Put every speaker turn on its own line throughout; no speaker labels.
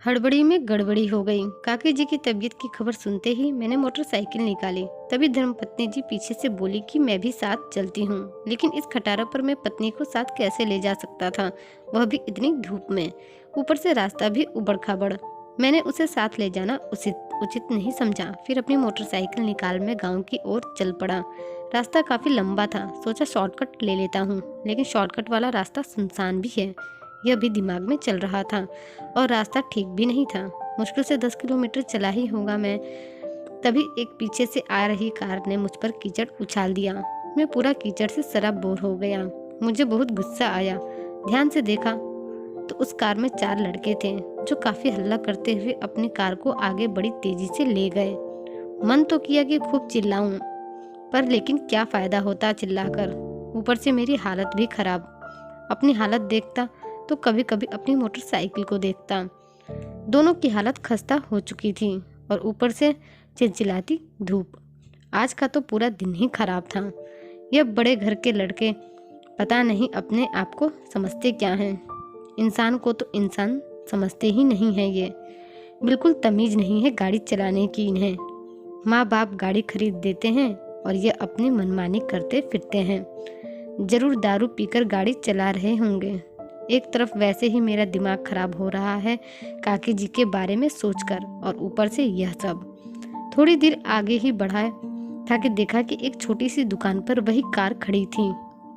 हड़बड़ी में गड़बड़ी हो गई। काकी जी की तबीयत की खबर सुनते ही मैंने मोटरसाइकिल निकाली। तभी धर्मपत्नी जी पीछे से बोली कि मैं भी साथ चलती हूँ, लेकिन इस खटारा पर मैं पत्नी को साथ कैसे ले जा सकता था, वह भी इतनी धूप में। ऊपर से रास्ता भी उबड़ खाबड़। मैंने उसे साथ ले जाना उचित नहीं समझा। फिर अपनी मोटरसाइकिल निकाल मैं गाँव की ओर चल पड़ा। रास्ता काफी लंबा था, सोचा शॉर्टकट ले लेता हूँ, लेकिन शॉर्टकट वाला रास्ता सुनसान भी है, यह भी दिमाग में चल रहा था। और रास्ता ठीक भी नहीं था। मुश्किल से 10 किलोमीटर चला ही होगा मैं, तभी एक पीछे से आ रही कार ने मुझ पर कीचड़ उछाल दिया। मैं पूरा कीचड़ से सराबोर हो गया। मुझे बहुत गुस्सा आया। ध्यान से देखा तो उस कार में 4 लड़के थे, जो काफी हल्ला करते हुए अपनी कार को आगे बड़ी तेजी से ले गए। मन तो किया कि खूब चिल्लाऊं, पर लेकिन क्या फायदा होता चिल्लाकर। ऊपर से मेरी हालत भी खराब। अपनी हालत देखता तो कभी कभी अपनी मोटरसाइकिल को देखता। दोनों की हालत खस्ता हो चुकी थी और ऊपर से चिलचिलाती धूप। आज का तो पूरा दिन ही खराब था। यह बड़े घर के लड़के पता नहीं अपने आप को समझते क्या हैं। इंसान को तो इंसान समझते ही नहीं है। ये बिल्कुल तमीज नहीं है गाड़ी चलाने की इन्हें। माँ बाप गाड़ी खरीद देते हैं और ये अपनी मनमानी करते फिरते हैं। जरूर दारू पीकर गाड़ी चला रहे होंगे। एक तरफ वैसे ही मेरा दिमाग खराब हो रहा है काकी जी के बारे में सोचकर, और ऊपर से यह सब। थोड़ी देर आगे ही बढ़ा था कि देखा कि एक छोटी सी दुकान पर वही कार खड़ी थी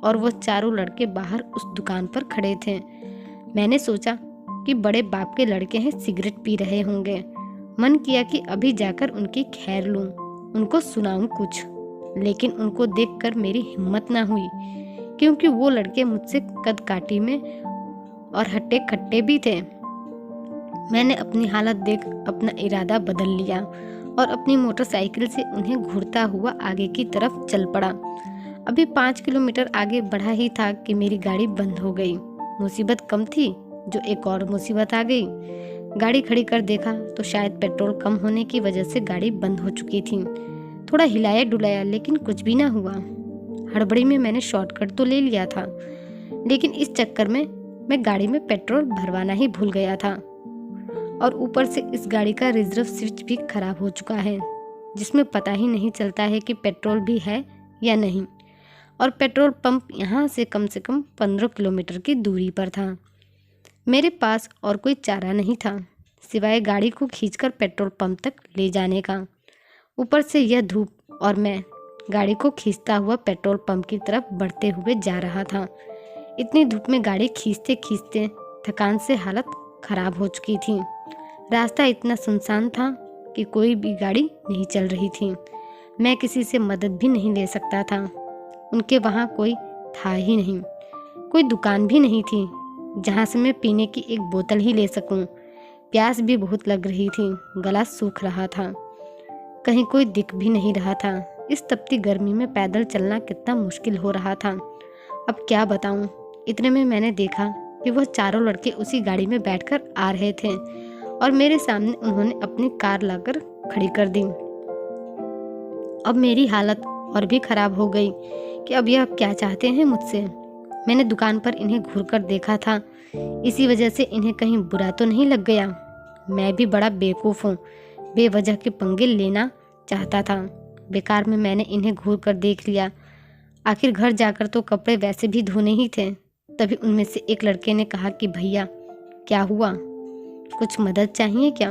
और वह चारों लड़के बाहर उस दुकान पर खड़े थे। मैंने सोचा कि बड़े बाप के लड़के हैं, सिगरेट पी रहे होंगे। मन किया कि अभी जाकर उनकी खैर लूं, उनको सुनाऊं कुछ, लेकिन उनको देखकर मेरी हिम्मत ना हुई, क्योंकि वो लड़के मुझसे कद काठी में और हट्टे खट्टे भी थे। मैंने अपनी हालत देख अपना इरादा बदल लिया और अपनी मोटरसाइकिल से उन्हें घूरता हुआ आगे की तरफ चल पड़ा। अभी 5 किलोमीटर आगे बढ़ा ही था कि मेरी गाड़ी बंद हो गई। मुसीबत कम थी, जो एक और मुसीबत आ गई। गाड़ी खड़ी कर देखा तो शायद पेट्रोल कम होने की वजह से गाड़ी बंद हो चुकी थी। थोड़ा हिलाया डुलाया, लेकिन कुछ भी ना हुआ। हड़बड़ी में मैंने शॉर्टकट तो ले लिया था, लेकिन इस चक्कर में मैं गाड़ी में पेट्रोल भरवाना ही भूल गया था। और ऊपर से इस गाड़ी का रिजर्व स्विच भी खराब हो चुका है, जिसमें पता ही नहीं चलता है कि पेट्रोल भी है या नहीं। और पेट्रोल पंप यहाँ से कम 15 किलोमीटर की दूरी पर था। मेरे पास और कोई चारा नहीं था सिवाय गाड़ी को खींचकर पेट्रोल पंप तक ले जाने का। ऊपर से यह धूप और मैं गाड़ी को खींचता हुआ पेट्रोल पंप की तरफ बढ़ते हुए जा रहा था। इतनी धूप में गाड़ी खींचते खींचते थकान से हालत खराब हो चुकी थी। रास्ता इतना सुनसान था कि कोई भी गाड़ी नहीं चल रही थी। मैं किसी से मदद भी नहीं ले सकता था। उनके वहाँ कोई था ही नहीं। कोई दुकान भी नहीं थी जहाँ से मैं पीने की एक बोतल ही ले सकूं। प्यास भी बहुत लग रही थी, गला सूख रहा था। कहीं कोई दिख भी नहीं रहा था। इस तपती गर्मी में पैदल चलना कितना मुश्किल हो रहा था, अब क्या बताऊं। इतने में मैंने देखा कि वह चारों लड़के उसी गाड़ी में बैठकर आ रहे थे और मेरे सामने उन्होंने अपनी कार लाकर खड़ी कर दी। अब मेरी हालत और भी खराब हो गई कि अब यह क्या चाहते हैं मुझसे। मैंने दुकान पर इन्हें घूरकर देखा था, इसी वजह से इन्हें कहीं बुरा तो नहीं लग गया। मैं भी बड़ा बेवकूफ़ हूँ, बेवजह के पंगे लेना चाहता था। बेकार में मैंने इन्हें घूर कर देख लिया। आखिर घर जाकर तो कपड़े वैसे भी धोने ही थे। तभी उनमें से एक लड़के ने कहा कि भैया क्या हुआ, कुछ मदद चाहिए क्या।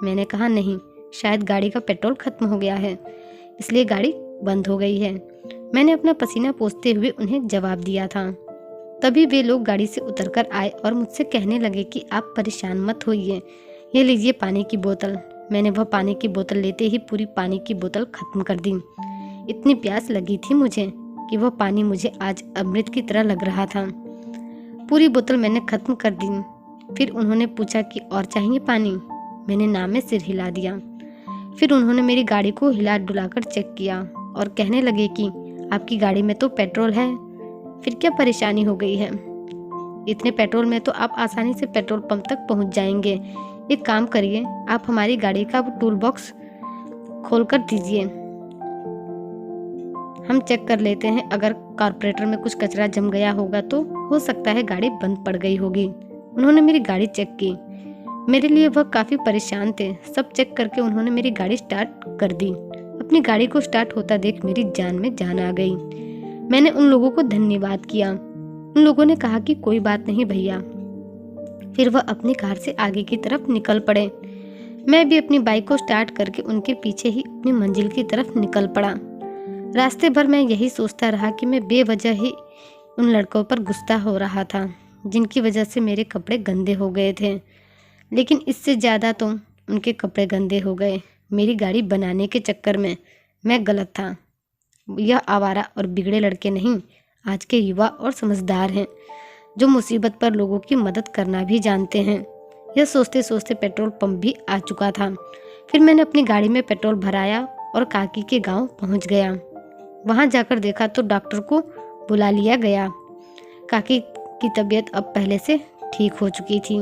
मैंने कहा नहीं, शायद गाड़ी का पेट्रोल खत्म हो गया है, इसलिए गाड़ी बंद हो गई है। मैंने अपना पसीना पोंछते हुए उन्हें जवाब दिया था। तभी वे लोग गाड़ी से उतरकर आए और मुझसे कहने लगे कि आप परेशान मत होइए, ये लीजिए पानी की बोतल। मैंने वह पानी की बोतल लेते ही पूरी पानी की बोतल खत्म कर दी। इतनी प्यास लगी थी मुझे कि वह पानी मुझे आज अमृत की तरह लग रहा था। पूरी बोतल मैंने खत्म कर दी। फिर उन्होंने पूछा कि और चाहिए पानी। मैंने ना में सिर हिला दिया। फिर उन्होंने मेरी गाड़ी को हिला डुलाकर चेक किया और कहने लगे कि आपकी गाड़ी में तो पेट्रोल है, फिर क्या परेशानी हो गई है। इतने पेट्रोल में तो आप आसानी से पेट्रोल पंप तक पहुंच जाएंगे। एक काम करिए, आप हमारी गाड़ी का टूल बॉक्स खोल कर दीजिए, हम चेक कर लेते हैं। अगर कार्बोरेटर में कुछ कचरा जम गया होगा तो हो सकता है गाड़ी बंद पड़ गई होगी। उन्होंने मेरी गाड़ी चेक की। मेरे लिए वह काफ़ी परेशान थे। सब चेक करके उन्होंने मेरी गाड़ी स्टार्ट कर दी। अपनी गाड़ी को स्टार्ट होता देख मेरी जान में जान आ गई। मैंने उन लोगों को धन्यवाद किया। उन लोगों ने कहा कि कोई बात नहीं भैया। फिर वह अपनी कार से आगे की तरफ निकल पड़े। मैं भी अपनी बाइक को स्टार्ट करके उनके पीछे ही अपनी मंजिल की तरफ निकल पड़ा। रास्ते भर मैं यही सोचता रहा कि मैं बेवजह ही उन लड़कों पर गुस्सा हो रहा था, जिनकी वजह से मेरे कपड़े गंदे हो गए थे। लेकिन इससे ज़्यादा तो उनके कपड़े गंदे हो गए मेरी गाड़ी बनाने के चक्कर में। मैं गलत था। यह आवारा और बिगड़े लड़के नहीं, आज के युवा और समझदार हैं, जो मुसीबत पर लोगों की मदद करना भी जानते हैं। यह सोचते सोचते पेट्रोल पंप भी आ चुका था। फिर मैंने अपनी गाड़ी में पेट्रोल भराया और काकी के गांव पहुंच गया। वहां जाकर देखा तो डॉक्टर को बुला लिया गया। काकी की तबीयत अब पहले से ठीक हो चुकी थी।